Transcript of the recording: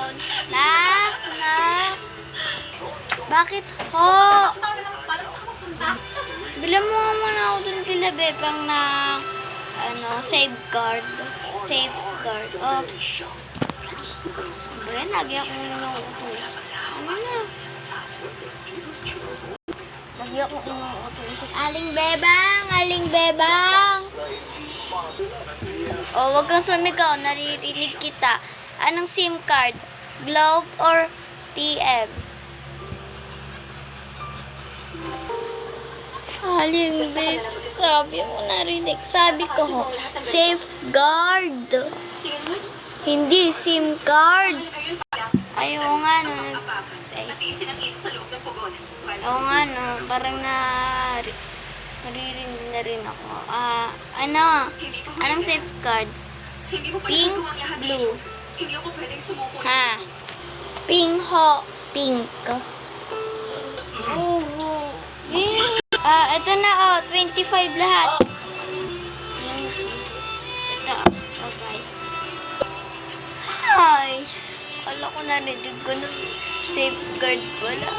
down. Nak. Bakit ho? Bilang mo nga muna ako dun kila Bebang na safeguard. Safeguard. Oh. Ba yan? Lagi ako inuutos. Ano na? Lagi ako inuutos. Aling Bebang! Aling Bebang! Oh, wag kang sumigaw. Naririnig kita. Anong SIM card? Globe or TM? Aling Bebang. Sabi mo narinig. Sabi ko ho, safeguard. Hindi SIM card. Ayaw nga no. Oo nga no. Parang naririnig na rin ako. Anong safeguard? Pink, blue. Ha? Pink ho. Pink. Ito na 25 lahat. Ito, bye. Hi! Kala ko narinig ko na safeguard pala.